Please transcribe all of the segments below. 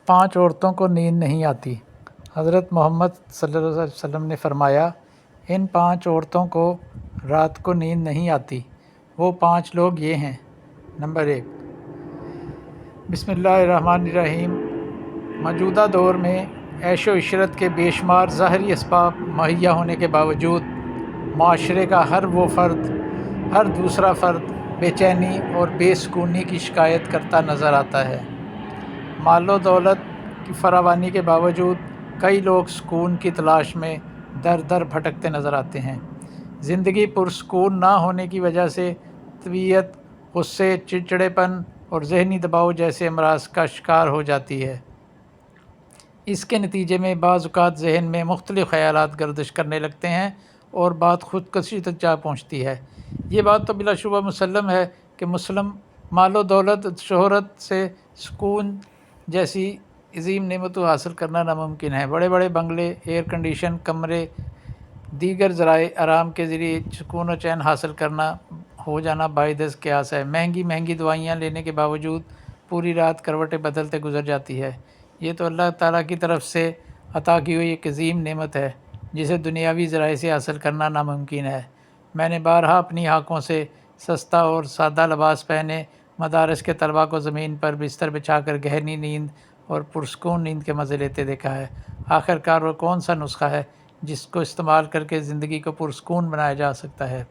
5 عورتوں کو نیند نہیں آتی۔ حضرت محمد صلی اللہ علیہ وسلم نے فرمایا، ان 5 عورتوں کو رات کو نیند نہیں آتی۔ وہ 5 لوگ یہ ہیں: نمبر 1، بسم اللہ الرحمن الرحیم۔ موجودہ دور میں عیش و عشرت کے بے شمار ظاہری اسباب مہیا ہونے کے باوجود معاشرے کا ہر دوسرا فرد بے چینی اور بے سکونی کی شکایت کرتا نظر آتا ہے۔ مال و دولت کی فراوانی کے باوجود کئی لوگ سکون کی تلاش میں در در بھٹکتے نظر آتے ہیں۔ زندگی پرسکون نہ ہونے کی وجہ سے طبیعت غصے، چڑچڑے پن اور ذہنی دباؤ جیسے امراض کا شکار ہو جاتی ہے۔ اس کے نتیجے میں بعض اوقات ذہن میں مختلف خیالات گردش کرنے لگتے ہیں اور بات خودکشی تک جا پہنچتی ہے۔ یہ بات تو بلا شبہ مسلم ہے کہ مال و دولت، شہرت سے سکون جیسی عظیم نعمتوں حاصل کرنا ناممکن ہے۔ بڑے بڑے بنگلے، ایئر کنڈیشن کمرے، دیگر ذرائع آرام کے ذریعے سکون و چین حاصل کرنا ہو جانا باعث قیاس ہے۔ مہنگی دوائیاں لینے کے باوجود پوری رات کروٹیں بدلتے گزر جاتی ہے۔ یہ تو اللہ تعالیٰ کی طرف سے عطا کی ہوئی ایک عظیم نعمت ہے جسے دنیاوی ذرائع سے حاصل کرنا ناممکن ہے۔ میں نے بارہا اپنی آنکھوں سے سستا اور سادہ لباس پہنے مدارس کے طلباء کو زمین پر بستر بچھا کر گہری نیند اور پرسکون نیند کے مزے لیتے دیکھا ہے۔ آخرکار وہ کون سا نسخہ ہے جس کو استعمال کر کے زندگی کو پرسکون بنایا جا سکتا ہے؟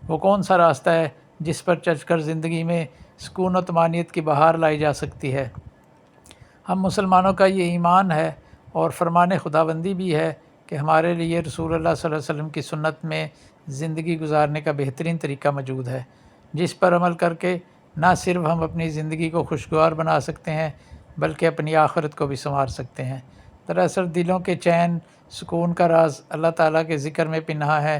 وہ کون سا راستہ ہے جس پر چل کر زندگی میں سکون و طمانینت کی بہار لائی جا سکتی ہے؟ ہم مسلمانوں کا یہ ایمان ہے اور فرمان خداوندی بھی ہے کہ ہمارے لیے رسول اللہ صلی اللہ علیہ وسلم کی سنت میں زندگی گزارنے کا بہترین طریقہ موجود ہے، جس پر عمل کر کے نہ صرف ہم اپنی زندگی کو خوشگوار بنا سکتے ہیں بلکہ اپنی آخرت کو بھی سنوار سکتے ہیں۔ دراصل دلوں کے چین سکون کا راز اللہ تعالیٰ کے ذکر میں پنہاں ہے۔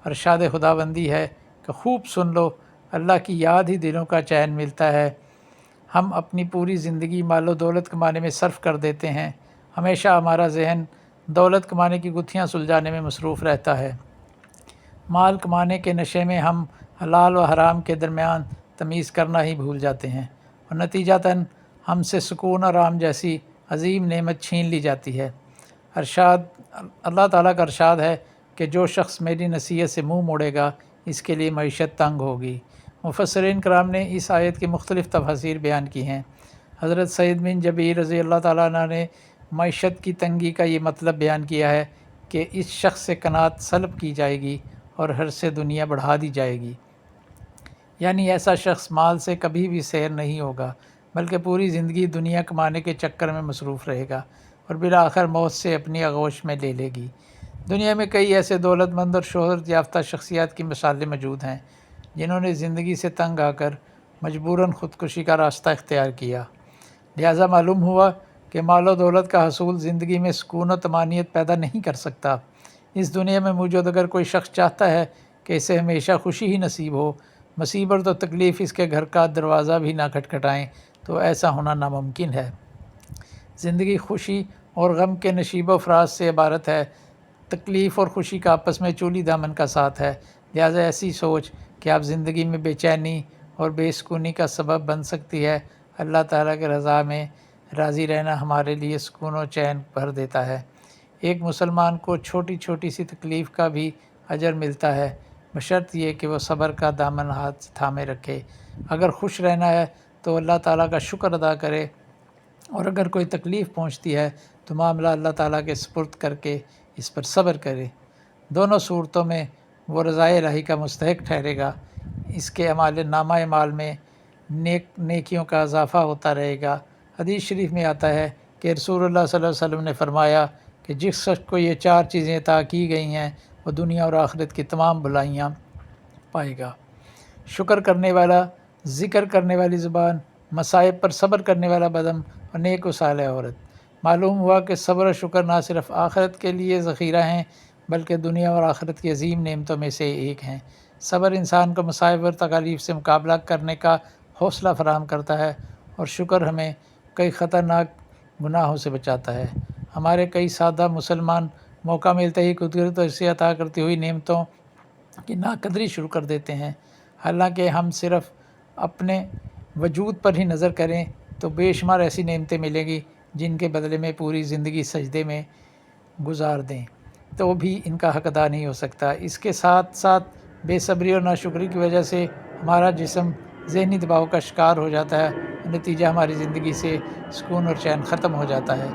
ارشاد خداوندی ہے کہ خوب سن لو، اللہ کی یاد ہی دلوں کا چین ملتا ہے۔ ہم اپنی پوری زندگی مال و دولت کمانے میں صرف کر دیتے ہیں۔ ہمیشہ ہمارا ذہن دولت کمانے کی گتھیاں سلجھانے میں مصروف رہتا ہے۔ مال کمانے کے نشے میں ہم حلال و حرام کے درمیان تمیز کرنا ہی بھول جاتے ہیں اور نتیجتاً ہم سے سکون اور آرام جیسی عظیم نعمت چھین لی جاتی ہے۔ اللہ تعالیٰ کا ارشاد ہے کہ جو شخص میری نصیحت سے منہ موڑے گا اس کے لیے معیشت تنگ ہوگی۔ مفسرین کرام نے اس آیت کی مختلف تفاسیر بیان کی ہیں۔ حضرت سعید بن جبیر رضی اللہ تعالیٰ عنہ نے معیشت کی تنگی کا یہ مطلب بیان کیا ہے کہ اس شخص سے قناعت سلب کی جائے گی اور حرص دنیا بڑھا دی جائے گی، یعنی ایسا شخص مال سے کبھی بھی سیر نہیں ہوگا بلکہ پوری زندگی دنیا کمانے کے چکر میں مصروف رہے گا اور بالآخر موت سے اپنی آغوش میں لے لے گی۔ دنیا میں کئی ایسے دولت مند اور شہرت یافتہ شخصیات کی مثالیں موجود ہیں جنہوں نے زندگی سے تنگ آ کر مجبوراً خودکشی کا راستہ اختیار کیا۔ لہٰذا معلوم ہوا کہ مال و دولت کا حصول زندگی میں سکون و طمانینت پیدا نہیں کر سکتا۔ اس دنیا میں موجود اگر کوئی شخص چاہتا ہے کہ اسے ہمیشہ خوشی ہی نصیب ہو، مصیبت و تکلیف اس کے گھر کا دروازہ بھی نہ کھٹکھٹائیں، تو ایسا ہونا ناممکن ہے۔ زندگی خوشی اور غم کے نشیب و فراز سے عبارت ہے۔ تکلیف اور خوشی کا آپس میں چولی دامن کا ساتھ ہے۔ لہٰذا ایسی سوچ کہ آپ زندگی میں بے چینی اور بے سکونی کا سبب بن سکتی ہے، اللہ تعالیٰ کے رضا میں راضی رہنا ہمارے لیے سکون و چین بھر دیتا ہے۔ ایک مسلمان کو چھوٹی چھوٹی سی تکلیف کا بھی اجر ملتا ہے، بشرط یہ کہ وہ صبر کا دامن ہاتھ تھامے رکھے۔ اگر خوش رہنا ہے تو اللہ تعالیٰ کا شکر ادا کرے اور اگر کوئی تکلیف پہنچتی ہے تو معاملہ اللہ تعالیٰ کے سپرد کر کے اس پر صبر کرے۔ دونوں صورتوں میں وہ رضائے الہی کا مستحق ٹھہرے گا۔ اس کے نامہ اعمال میں نیکیوں کا اضافہ ہوتا رہے گا۔ حدیث شریف میں آتا ہے کہ رسول اللہ صلی اللہ علیہ وسلم نے فرمایا کہ جس شخص کو یہ 4 چیزیں عطا کی گئی ہیں وہ دنیا اور آخرت کی تمام بھلائیاں پائے گا: شکر کرنے والا، ذکر کرنے والی زبان، مصائب پر صبر کرنے والا بدن اور نیک و صالح عورت۔ معلوم ہوا کہ صبر و شکر نہ صرف آخرت کے لیے ذخیرہ ہیں بلکہ دنیا اور آخرت کی عظیم نعمتوں میں سے ایک ہیں۔ صبر انسان کو مصائب اور تکالیف سے مقابلہ کرنے کا حوصلہ فراہم کرتا ہے اور شکر ہمیں کئی خطرناک گناہوں سے بچاتا ہے۔ ہمارے کئی سادہ مسلمان موقع ملتے ہی قدرت سے عطا کرتی ہوئی نعمتوں کی ناقدری شروع کر دیتے ہیں، حالانکہ ہم صرف اپنے وجود پر ہی نظر کریں تو بے شمار ایسی نعمتیں ملیں گی جن کے بدلے میں پوری زندگی سجدے میں گزار دیں تو بھی ان کا حق ادا نہیں ہو سکتا۔ اس کے ساتھ ساتھ بے صبری اور ناشکری کی وجہ سے ہمارا جسم ذہنی دباؤ کا شکار ہو جاتا ہے، نتیجہ ہماری زندگی سے سکون اور چین ختم ہو جاتا ہے۔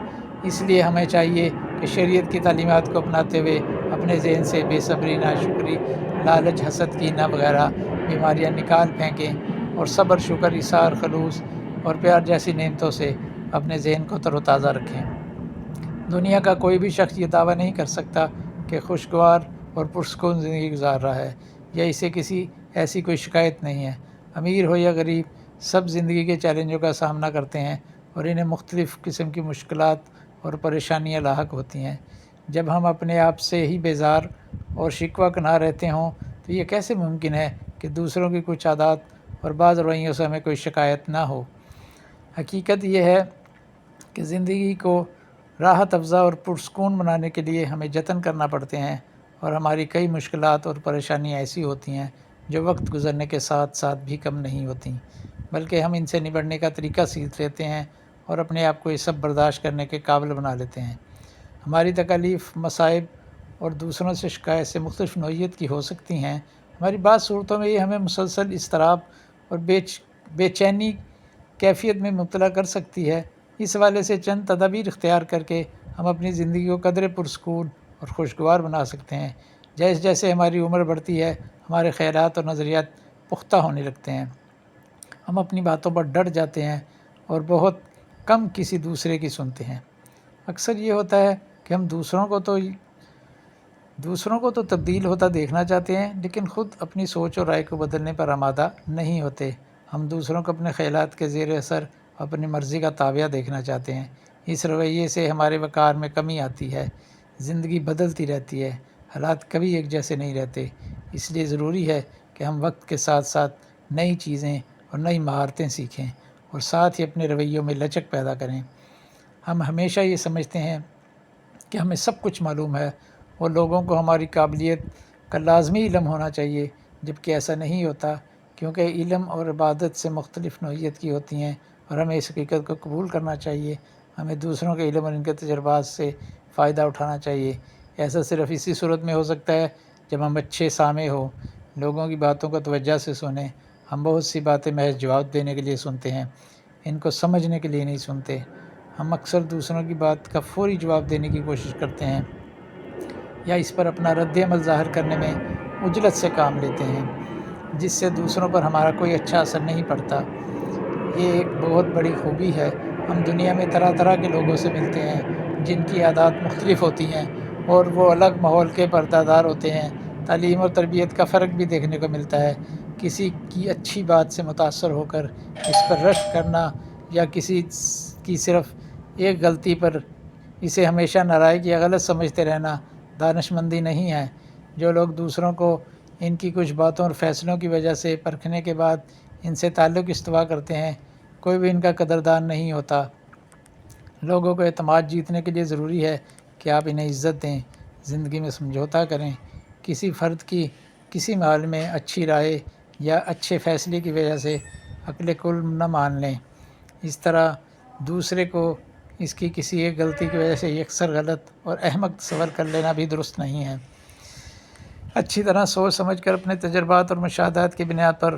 اس لیے ہمیں چاہیے کہ شریعت کی تعلیمات کو اپناتے ہوئے اپنے ذہن سے بے صبری، ناشکری، لالچ، حسد، کینہ وغیرہ بیماریاں نکال پھینکیں اور صبر، شکر، ایثار، خلوص اور پیار جیسی نعمتوں سے اپنے ذہن کو تر و تازہ رکھیں۔ دنیا کا کوئی بھی شخص یہ دعویٰ نہیں کر سکتا کہ خوشگوار اور پرسکون زندگی گزار رہا ہے یا اسے کسی ایسی کوئی شکایت نہیں ہے۔ امیر ہو یا غریب، سب زندگی کے چیلنجوں کا سامنا کرتے ہیں اور انہیں مختلف قسم کی مشکلات اور پریشانیاں لاحق ہوتی ہیں۔ جب ہم اپنے آپ سے ہی بیزار اور شکوہ کنار رہتے ہوں تو یہ کیسے ممکن ہے کہ دوسروں کی کچھ عادات اور بعض رویوں سے ہمیں کوئی شکایت نہ ہو؟ حقیقت یہ ہے کہ زندگی کو راحت افزا اور پرسکون بنانے کے لیے ہمیں جتن کرنا پڑتے ہیں، اور ہماری کئی مشکلات اور پریشانیاں ایسی ہوتی ہیں جو وقت گزرنے کے ساتھ ساتھ بھی کم نہیں ہوتیں، بلکہ ہم ان سے نبٹنے کا طریقہ سیکھ لیتے ہیں اور اپنے آپ کو یہ سب برداشت کرنے کے قابل بنا لیتے ہیں۔ ہماری تکالیف، مصائب اور دوسروں سے شکایت سے مختلف نوعیت کی ہو سکتی ہیں۔ ہماری بعض صورتوں میں یہ ہمیں مسلسل اضطراب اور بے چینی کیفیت میں مبتلا کر سکتی ہے۔ اس حوالے سے چند تدابیر اختیار کر کے ہم اپنی زندگی کو قدر پرسکون اور خوشگوار بنا سکتے ہیں۔ جیسے جیسے ہماری عمر بڑھتی ہے، ہمارے خیالات اور نظریات پختہ ہونے لگتے ہیں، ہم اپنی باتوں پر ڈٹ جاتے ہیں اور بہت کم کسی دوسرے کی سنتے ہیں۔ اکثر یہ ہوتا ہے کہ ہم دوسروں کو تو تبدیل ہوتا دیکھنا چاہتے ہیں، لیکن خود اپنی سوچ اور رائے کو بدلنے پر آمادہ نہیں ہوتے۔ ہم دوسروں کو اپنے خیالات کے زیر اثر اپنی مرضی کا تابع دیکھنا چاہتے ہیں۔ اس رویے سے ہمارے وقار میں کمی آتی ہے۔ زندگی بدلتی رہتی ہے، حالات کبھی ایک جیسے نہیں رہتے۔ اس لیے ضروری ہے کہ ہم وقت کے ساتھ ساتھ نئی چیزیں اور نئی مہارتیں سیکھیں اور ساتھ ہی اپنے رویوں میں لچک پیدا کریں۔ ہم ہمیشہ یہ سمجھتے ہیں کہ ہمیں سب کچھ معلوم ہے اور لوگوں کو ہماری قابلیت کا لازمی علم ہونا چاہیے، جبکہ ایسا نہیں ہوتا، کیونکہ علم اور عبادت سے مختلف نوعیت کی ہوتی ہیں اور ہمیں اس حقیقت کو قبول کرنا چاہیے۔ ہمیں دوسروں کے علم اور ان کے تجربات سے فائدہ اٹھانا چاہیے۔ ایسا صرف اسی صورت میں ہو سکتا ہے جب ہم اچھے سامع ہوں، لوگوں کی باتوں کو توجہ سے سنیں۔ ہم بہت سی باتیں محض جواب دینے کے لیے سنتے ہیں، ان کو سمجھنے کے لیے نہیں سنتے۔ ہم اکثر دوسروں کی بات کا فوری جواب دینے کی کوشش کرتے ہیں یا اس پر اپنا رد عمل ظاہر کرنے میں عجلت سے کام لیتے ہیں، جس سے دوسروں پر ہمارا کوئی اچھا اثر نہیں پڑتا۔ یہ ایک بہت بڑی خوبی ہے۔ ہم دنیا میں طرح طرح کے لوگوں سے ملتے ہیں جن کی عادات مختلف ہوتی ہیں اور وہ الگ ماحول کے پردہ دار ہوتے ہیں۔ تعلیم اور تربیت کا فرق بھی دیکھنے کو ملتا ہے۔ کسی کی اچھی بات سے متاثر ہو کر اس پر رشک کرنا یا کسی کی صرف ایک غلطی پر اسے ہمیشہ نارائج یا غلط سمجھتے رہنا دانش مندی نہیں ہے۔ جو لوگ دوسروں کو ان کی کچھ باتوں اور فیصلوں کی وجہ سے پرکھنے کے بعد ان سے تعلق استوا کرتے ہیں، کوئی بھی ان کا قدردان نہیں ہوتا۔ لوگوں کو اعتماد جیتنے کے لیے ضروری ہے کہ آپ انہیں عزت دیں، زندگی میں سمجھوتا کریں، کسی فرد کی کسی محل میں اچھی رائے یا اچھے فیصلے کی وجہ سے عقل کل نہ مان لیں۔ اس طرح دوسرے کو اس کی کسی ایک غلطی کی وجہ سے یکسر غلط اور احمق تصور کر لینا بھی درست نہیں ہے۔ اچھی طرح سوچ سمجھ کر اپنے تجربات اور مشاہدات کی بنیاد پر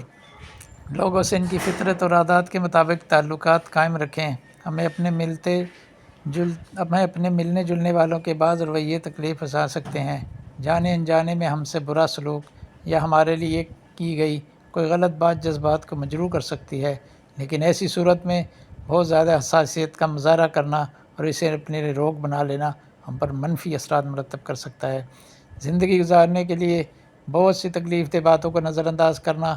لوگوں سے ان کی فطرت اور عادات کے مطابق تعلقات قائم رکھیں۔ ہمیں اپنے ملنے جلنے والوں کے بعض رویے تکلیف پہنچا سکتے ہیں۔ جانے انجانے میں ہم سے برا سلوک یا ہمارے لیے کی گئی کوئی غلط بات جذبات کو مجروح کر سکتی ہے، لیکن ایسی صورت میں بہت زیادہ حساسیت کا مظاہرہ کرنا اور اسے اپنے لیے روک بنا لینا ہم پر منفی اثرات مرتب کر سکتا ہے۔ زندگی گزارنے کے لیے بہت سی تکلیف دہ باتوں کو نظر انداز کرنا